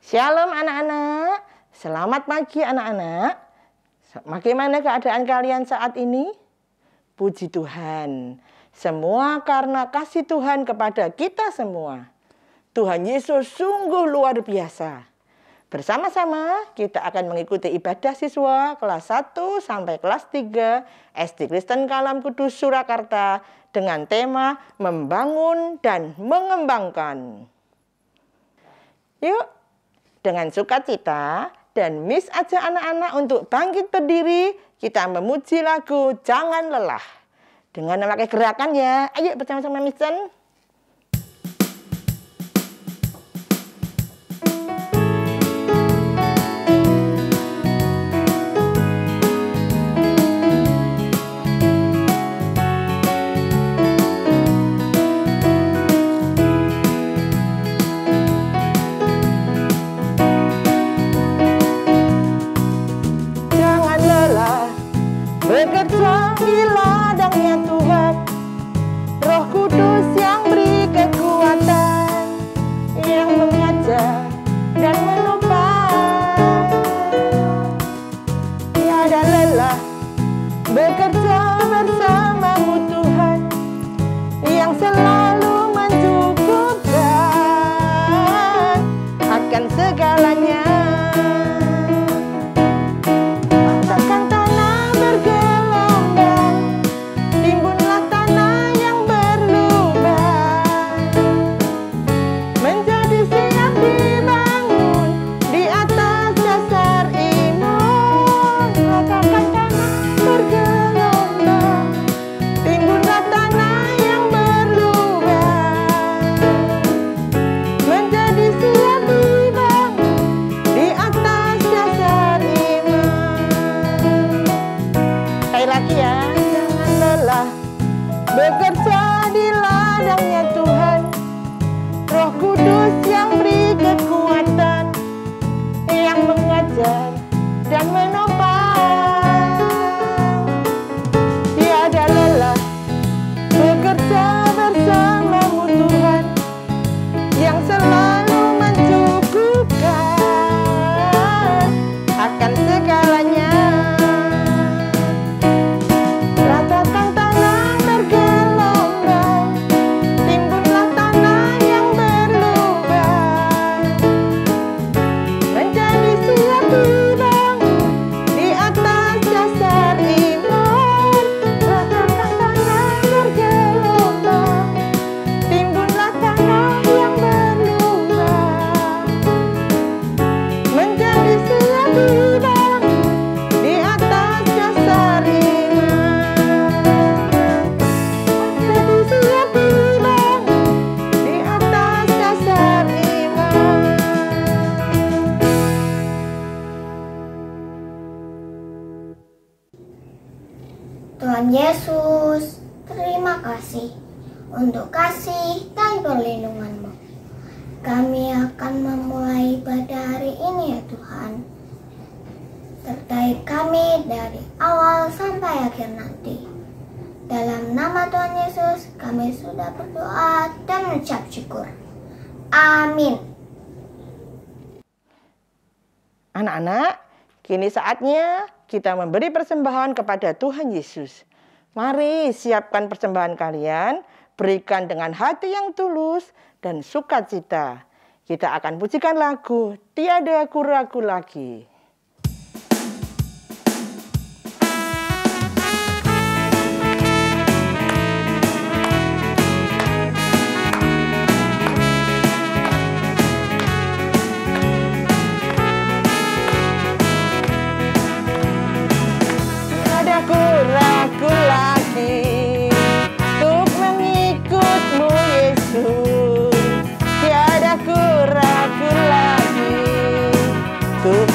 Shalom anak-anak, selamat pagi anak-anak. Bagaimana keadaan kalian saat ini? Puji Tuhan, semua karena kasih Tuhan kepada kita semua. Tuhan Yesus sungguh luar biasa. Bersama-sama kita akan mengikuti ibadah siswa kelas 1 sampai kelas 3 SD Kristen Kalam Kudus Surakarta dengan tema membangun dan mengembangkan. Yuk, dengan sukacita dan Miss ajak anak-anak untuk bangkit berdiri, kita memuji lagu Jangan Lelah. Dengan memakai gerakan ya, ayo bersama-sama Miss Chen. Bekerja di ladangnya Tuhan, Roh Kudus yang beri kekuatan, yang mengajar dan menopang. Tiada lelah bekerja bersamamu Tuhan, yang selalu mencukupkan akan segalanya. Bekerja di ladangnya Tuhan, Roh Kudus yang beri kekuatan, yang mengajar dan menopang. Tiada lelah bekerja bersamamu Tuhan, yang selalu mencukupkan akan segalanya. Tuhan Yesus, terima kasih untuk kasih dan perlindungan-Mu. Kami akan memulai ibadah hari ini ya Tuhan. Sertai kami dari awal sampai akhir nanti. Dalam nama Tuhan Yesus, kami sudah berdoa dan mengucap syukur. Amin. Anak-anak, kini saatnya kita memberi persembahan kepada Tuhan Yesus. Mari siapkan persembahan kalian, berikan dengan hati yang tulus dan sukacita. Kita akan pujikan lagu Tiada Ku Ragu Lagi. Ragu lagi untuk mengikut-Mu Yesus. Tiada ku ragu lagi untuk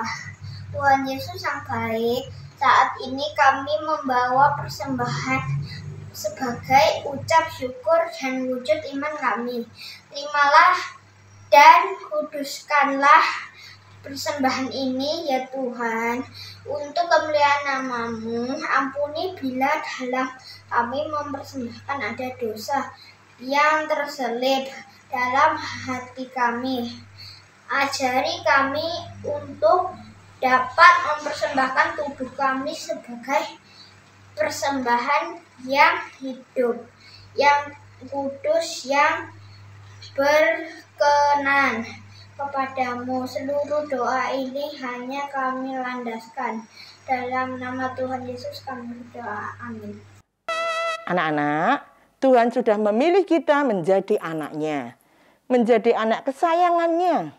berdoa. Tuhan Yesus yang baik, saat ini kami membawa persembahan sebagai ucap syukur dan wujud iman kami. Terimalah dan kuduskanlah persembahan ini ya Tuhan, untuk kemuliaan nama-Mu. Ampuni bila dalam kami mempersembahkan ada dosa yang terselip dalam hati kami. Ajari kami untuk dapat mempersembahkan tubuh kami sebagai persembahan yang hidup, yang kudus, yang berkenan kepadamu. Seluruh doa ini hanya kami landaskan dalam nama Tuhan Yesus kami berdoa. Amin. Anak-anak, Tuhan sudah memilih kita menjadi anaknya, menjadi anak kesayangannya.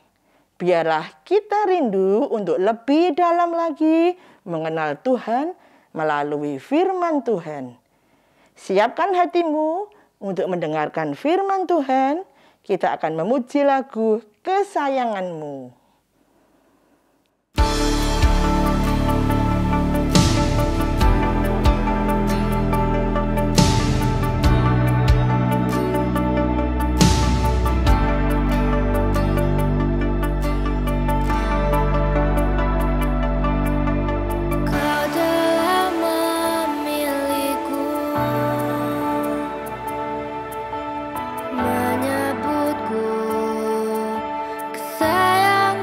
Biarlah kita rindu untuk lebih dalam lagi mengenal Tuhan melalui firman Tuhan. Siapkan hatimu untuk mendengarkan firman Tuhan. Kita akan memuji lagu Kesayanganmu. Sayang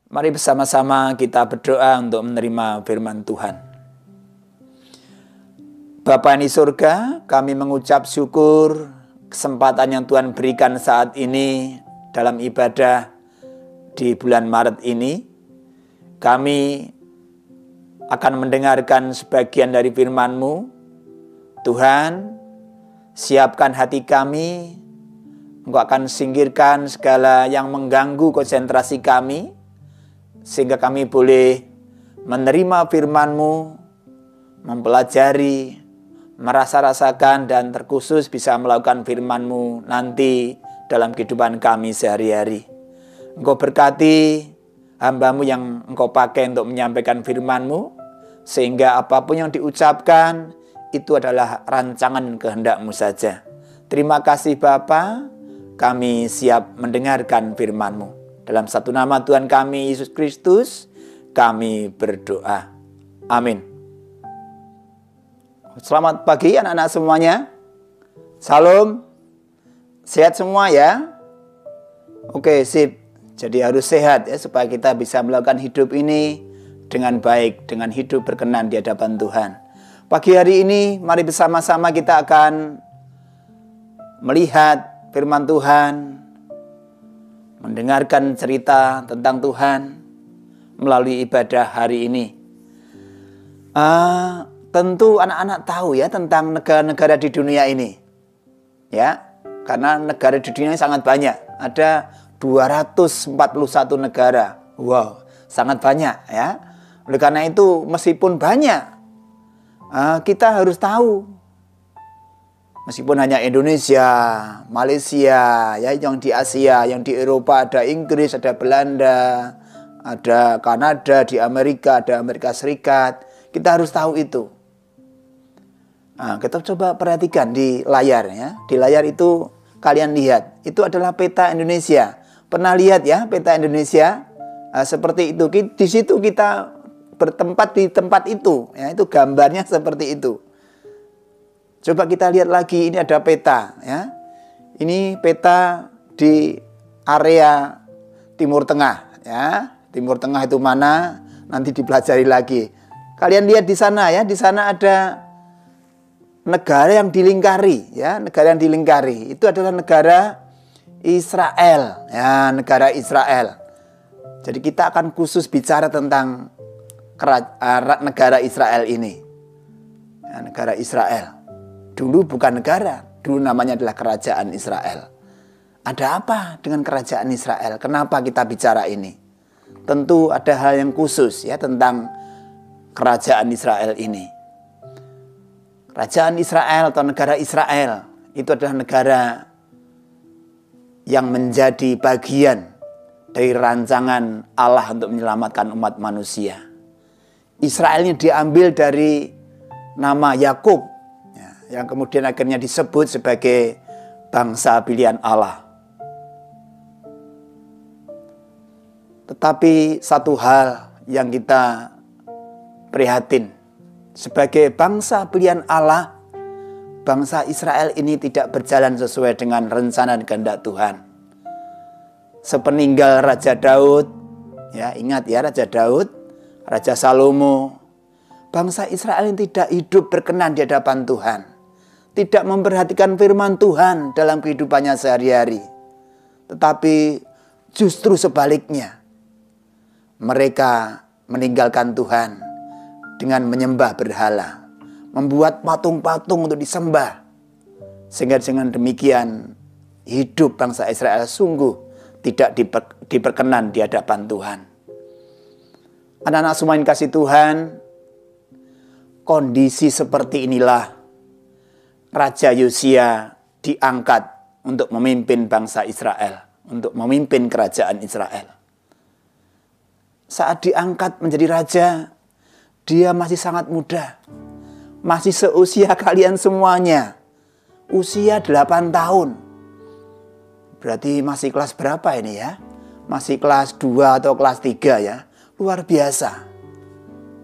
Mari bersama-sama kita berdoa untuk menerima firman Tuhan. Bapa di surga, kami mengucap syukur kesempatan yang Tuhan berikan saat ini dalam ibadah di bulan Maret ini. Kami akan mendengarkan sebagian dari firman-Mu. Tuhan, siapkan hati kami. Engkau akan singkirkan segala yang mengganggu konsentrasi kami, sehingga kami boleh menerima firman-Mu, mempelajari, merasa-rasakan, dan terkhusus bisa melakukan firman-Mu nanti dalam kehidupan kami sehari-hari. Engkau berkati hamba-Mu yang Engkau pakai untuk menyampaikan firman-Mu, sehingga apapun yang diucapkan itu adalah rancangan kehendak-Mu saja. Terima kasih Bapa, kami siap mendengarkan firman-Mu. Dalam satu nama Tuhan kami, Yesus Kristus, kami berdoa. Amin. Selamat pagi anak-anak semuanya. Salam. Sehat semua ya? Oke, sip. Jadi harus sehat ya, supaya kita bisa melakukan hidup ini dengan baik, dengan hidup berkenan di hadapan Tuhan. Pagi hari ini, mari bersama-sama kita akan melihat firman Tuhan, mendengarkan cerita tentang Tuhan melalui ibadah hari ini. Tentu anak-anak tahu ya tentang negara-negara di dunia ini. Ya, karena negara di dunia ini sangat banyak. Ada 241 negara. Wow, sangat banyak ya. Oleh karena itu, meskipun banyak, kita harus tahu. Meskipun hanya Indonesia, Malaysia, ya, yang di Asia, yang di Eropa, ada Inggris, ada Belanda, ada Kanada, di Amerika, ada Amerika Serikat. Kita harus tahu itu. Kita coba perhatikan di layar ya. Di layar itu kalian lihat, itu adalah peta Indonesia. Pernah lihat ya peta Indonesia? Seperti itu. Di situ kita bertempat di tempat itu, ya, itu gambarnya seperti itu. Coba kita lihat lagi, ini ada peta, ya. Ini peta di area Timur Tengah, ya. Timur Tengah itu mana? Nanti dipelajari lagi. Kalian lihat di sana ya, di sana ada negara yang dilingkari, ya, negara yang dilingkari. Itu adalah negara Israel, ya, negara Israel. Jadi kita akan khusus bicara tentang negara Israel ini. Ya, negara Israel. Dulu bukan negara, dulu namanya adalah kerajaan Israel. Ada apa dengan kerajaan Israel? Kenapa kita bicara ini? Tentu ada hal yang khusus ya tentang kerajaan Israel ini. Kerajaan Israel atau negara Israel itu adalah negara yang menjadi bagian dari rancangan Allah untuk menyelamatkan umat manusia. Israel ini diambil dari nama Yakub, ya, yang kemudian akhirnya disebut sebagai bangsa pilihan Allah. Tetapi satu hal yang kita prihatin, sebagai bangsa pilihan Allah, bangsa Israel ini tidak berjalan sesuai dengan rencana dan kehendak Tuhan. Sepeninggal Raja Daud, ya, ingat ya, Raja Daud, Raja Salomo, bangsa Israel yang tidak hidup berkenan di hadapan Tuhan. Tidak memperhatikan firman Tuhan dalam kehidupannya sehari-hari. Tetapi justru sebaliknya. Mereka meninggalkan Tuhan dengan menyembah berhala. Membuat patung-patung untuk disembah. Sehingga dengan demikian hidup bangsa Israel sungguh tidak diperkenan di hadapan Tuhan. Anak-anak semua yang kasih Tuhan, kondisi seperti inilah Raja Yosia diangkat untuk memimpin bangsa Israel, untuk memimpin kerajaan Israel. Saat diangkat menjadi raja, dia masih sangat muda. Masih seusia kalian semuanya. Usia 8 tahun. Berarti masih kelas berapa ini ya? Masih kelas 2 atau kelas 3 ya? Luar biasa.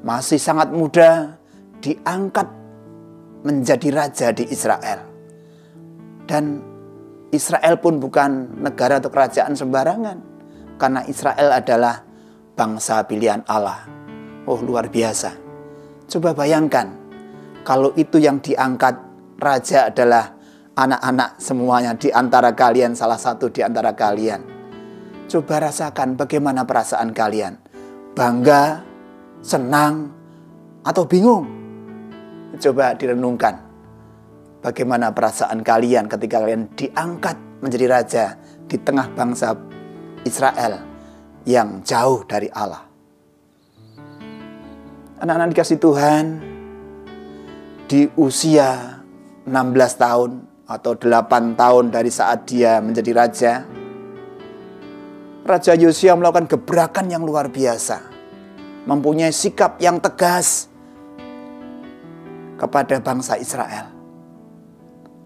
Masih sangat muda, diangkat menjadi raja di Israel. Dan Israel pun bukan negara atau kerajaan sembarangan. Karena Israel adalah bangsa pilihan Allah. Oh, luar biasa. Coba bayangkan, kalau itu yang diangkat raja adalah anak-anak semuanya di antara kalian, salah satu di antara kalian. Coba rasakan bagaimana perasaan kalian. Bangga, senang, atau bingung? Coba direnungkan. Bagaimana perasaan kalian ketika kalian diangkat menjadi raja di tengah bangsa Israel yang jauh dari Allah. Anak-anak dikasih Tuhan, di usia 16 tahun atau 8 tahun dari saat dia menjadi raja, Raja Yosia melakukan gebrakan yang luar biasa, mempunyai sikap yang tegas kepada bangsa Israel.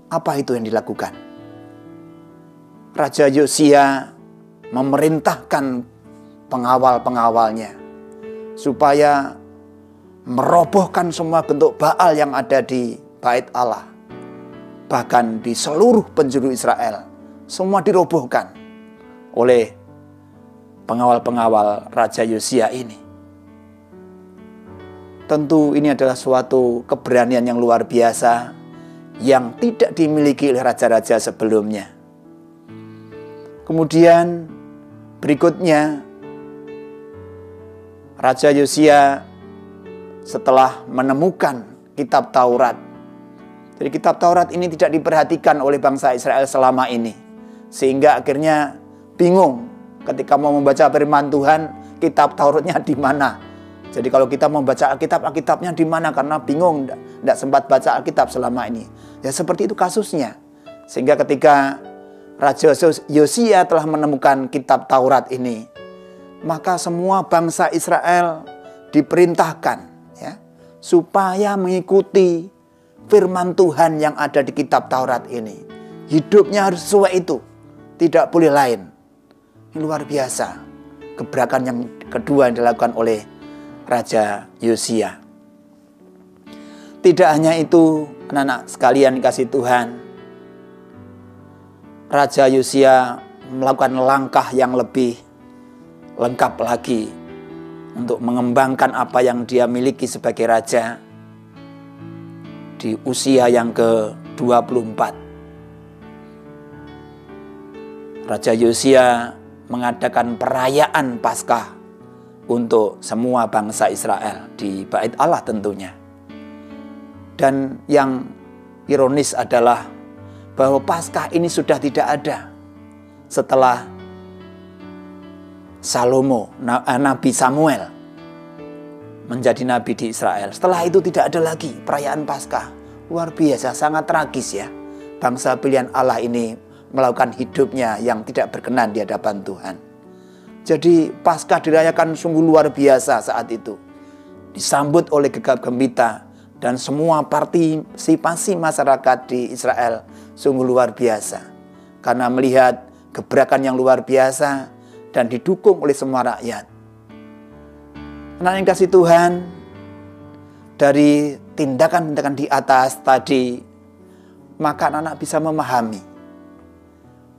Apa itu yang dilakukan? Raja Yosia memerintahkan pengawal-pengawalnya supaya merobohkan semua bentuk Baal yang ada di Bait Allah. Bahkan di seluruh penjuru Israel, semua dirobohkan oleh pengawal-pengawal Raja Yosia ini. Tentu ini adalah suatu keberanian yang luar biasa yang tidak dimiliki oleh raja-raja sebelumnya. Kemudian berikutnya, Raja Yosia setelah menemukan kitab Taurat. Jadi kitab Taurat ini tidak diperhatikan oleh bangsa Israel selama ini. Sehingga akhirnya bingung ketika mau membaca firman Tuhan, kitab Tauratnya di mana. Jadi kalau kita mau baca Alkitab, Alkitabnya di mana? Karena bingung, tidak sempat baca Alkitab selama ini. Ya seperti itu kasusnya. Sehingga ketika Raja Yosia telah menemukan kitab Taurat ini, maka semua bangsa Israel diperintahkan ya, supaya mengikuti firman Tuhan yang ada di kitab Taurat ini. Hidupnya harus sesuai itu, tidak boleh lain. Ini luar biasa. Gebrakan yang kedua yang dilakukan oleh Raja Yosia. Tidak hanya itu, anak-anak sekalian dikasih Tuhan, Raja Yosia melakukan langkah yang lebih lengkap lagi untuk mengembangkan apa yang dia miliki sebagai raja di usia yang ke-24. Raja Yosia mengadakan perayaan Paskah untuk semua bangsa Israel di Bait Allah tentunya. Dan yang ironis adalah bahwa Paskah ini sudah tidak ada setelah Salomo, Nabi Samuel menjadi nabi di Israel. Setelah itu tidak ada lagi perayaan Paskah. Luar biasa, sangat tragis ya. Bangsa pilihan Allah ini melakukan hidupnya yang tidak berkenan di hadapan Tuhan. Jadi Paskah dirayakan sungguh luar biasa saat itu. Disambut oleh gegap gempita dan semua partisipasi masyarakat di Israel sungguh luar biasa. Karena melihat gebrakan yang luar biasa dan didukung oleh semua rakyat. Anak yang kasih Tuhan, dari tindakan-tindakan di atas tadi, maka anak-anak bisa memahami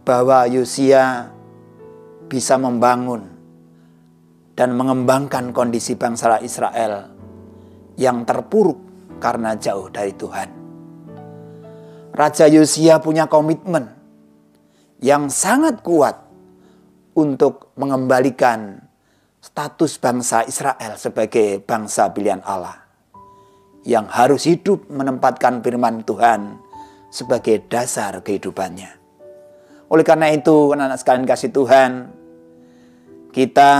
bahwa Yosia bisa membangun dan mengembangkan kondisi bangsa Israel yang terpuruk karena jauh dari Tuhan. Raja Yosia punya komitmen yang sangat kuat untuk mengembalikan status bangsa Israel sebagai bangsa pilihan Allah yang harus hidup menempatkan firman Tuhan sebagai dasar kehidupannya. Oleh karena itu, anak-anak sekalian kasih Tuhan, kita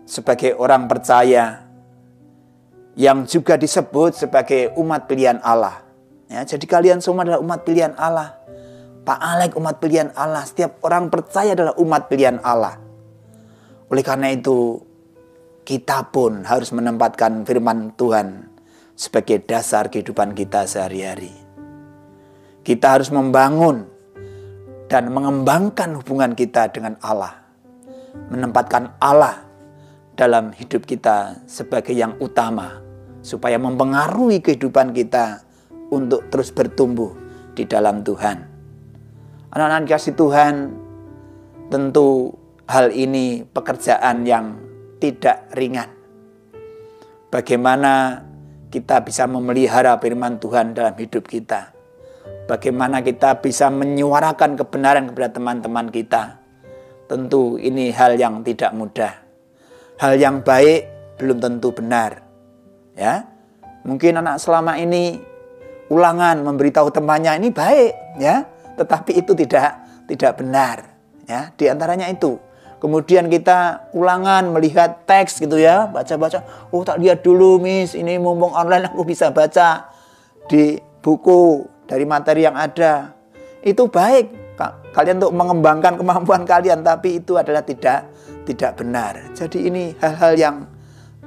sebagai orang percaya yang juga disebut sebagai umat pilihan Allah. Ya, jadi kalian semua adalah umat pilihan Allah. Pak Alek umat pilihan Allah. Setiap orang percaya adalah umat pilihan Allah. Oleh karena itu, kita pun harus menempatkan firman Tuhan sebagai dasar kehidupan kita sehari-hari. Kita harus membangun dan mengembangkan hubungan kita dengan Allah. Menempatkan Allah dalam hidup kita sebagai yang utama, supaya mempengaruhi kehidupan kita untuk terus bertumbuh di dalam Tuhan. Anak-anak kasih Tuhan, tentu hal ini pekerjaan yang tidak ringan. Bagaimana kita bisa memelihara firman Tuhan dalam hidup kita. Bagaimana kita bisa menyuarakan kebenaran kepada teman-teman kita. Tentu ini hal yang tidak mudah. Hal yang baik belum tentu benar. Ya, mungkin anak selama ini ulangan memberitahu temannya ini baik, ya, tetapi itu tidak benar. Ya, di antaranya itu. Kemudian kita ulangan melihat teks gitu ya, baca-baca. Oh, tak lihat dulu, Miss, ini mumpung online aku bisa baca di buku dari materi yang ada. Itu baik kalian untuk mengembangkan kemampuan kalian, tapi itu adalah tidak benar. Jadi ini hal-hal yang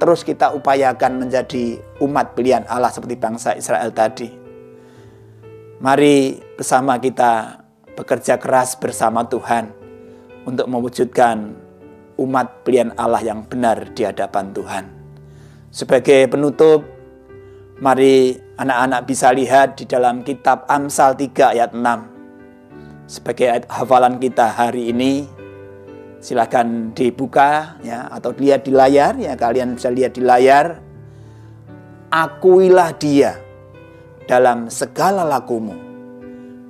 terus kita upayakan menjadi umat pilihan Allah seperti bangsa Israel tadi. Mari bersama kita bekerja keras bersama Tuhan untuk mewujudkan umat pilihan Allah yang benar di hadapan Tuhan. Sebagai penutup, mari anak-anak bisa lihat di dalam kitab Amsal 3 ayat 6. Sebagai ayat hafalan kita hari ini, silakan dibuka ya, atau lihat di layar ya, kalian bisa lihat di layar. Akuilah dia dalam segala lakumu,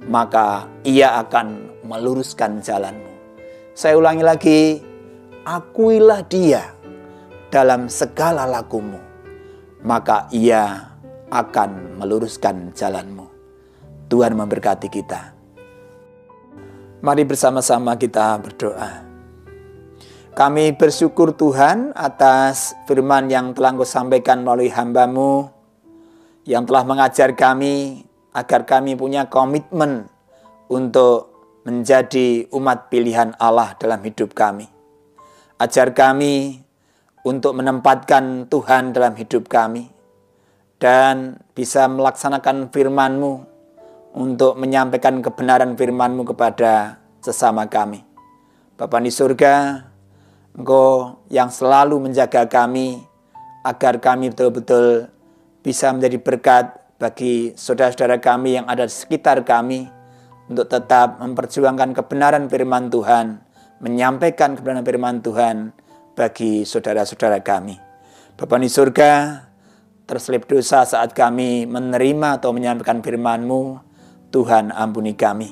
maka ia akan meluruskan jalanmu. Saya ulangi lagi, akuilah dia dalam segala lakumu, maka ia akan meluruskan jalanmu. Tuhan memberkati kita. Mari bersama-sama kita berdoa. Kami bersyukur Tuhan atas firman yang telah Engkau sampaikan melalui hamba-Mu, yang telah mengajar kami agar kami punya komitmen untuk menjadi umat pilihan Allah dalam hidup kami. Ajar kami untuk menempatkan Tuhan dalam hidup kami dan bisa melaksanakan firman-Mu untuk menyampaikan kebenaran firman-Mu kepada sesama kami. Bapa di surga, Engkau yang selalu menjaga kami agar kami betul-betul bisa menjadi berkat bagi saudara-saudara kami yang ada di sekitar kami, untuk tetap memperjuangkan kebenaran firman Tuhan, menyampaikan kebenaran firman Tuhan bagi saudara-saudara kami. Bapa di surga, terselip dosa saat kami menerima atau menyampaikan firman-Mu, Tuhan ampuni kami.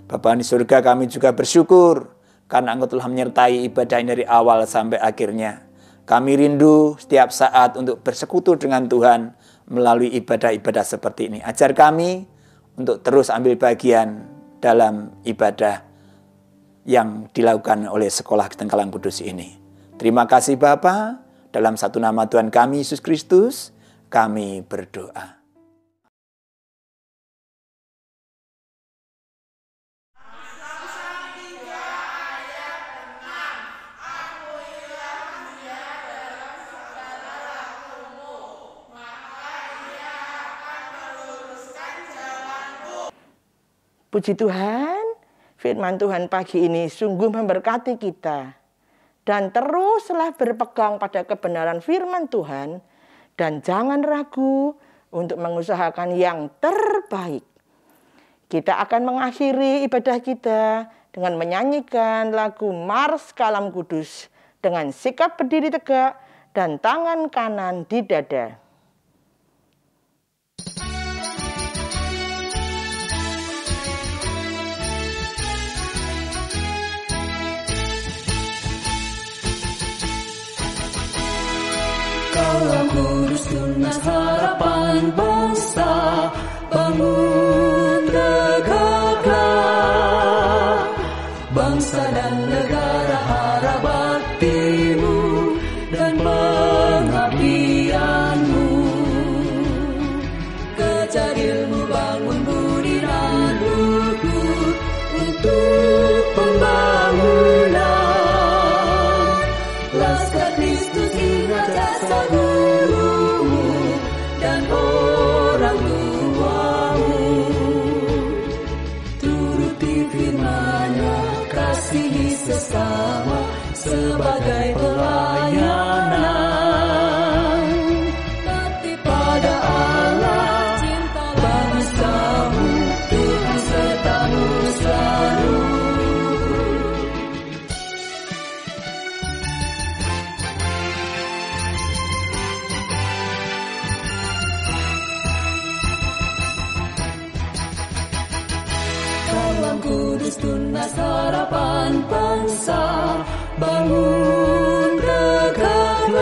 Bapa di surga, kami juga bersyukur karena Engkau telah menyertai ibadah ini dari awal sampai akhirnya. Kami rindu setiap saat untuk bersekutu dengan Tuhan melalui ibadah-ibadah seperti ini. Ajar kami untuk terus ambil bagian dalam ibadah yang dilakukan oleh Sekolah Kristen Kalang Kudus ini. Terima kasih Bapa, dalam satu nama Tuhan kami Yesus Kristus, kami berdoa. Puji Tuhan, firman Tuhan pagi ini sungguh memberkati kita. Dan teruslah berpegang pada kebenaran firman Tuhan. Dan jangan ragu untuk mengusahakan yang terbaik. Kita akan mengakhiri ibadah kita dengan menyanyikan lagu Mars Kalam Kudus dengan sikap berdiri tegak dan tangan kanan di dada. Kalam Kudus tunas harapan bangsa, bangun tegaklah. Bangsa dan negara harap baktimu dan pengabdianmu. Kejar ilmu, bangun budi dan luhur untuk pembangunan. Laskar Kristus ingat jasa gurumu dan orang tuamu. Turuti firman-Nya, kasihi sesama sebagai pelayanan. Kristus tunas harapan bangsa, bangun tegaklah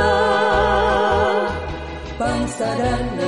bangsa dan negara.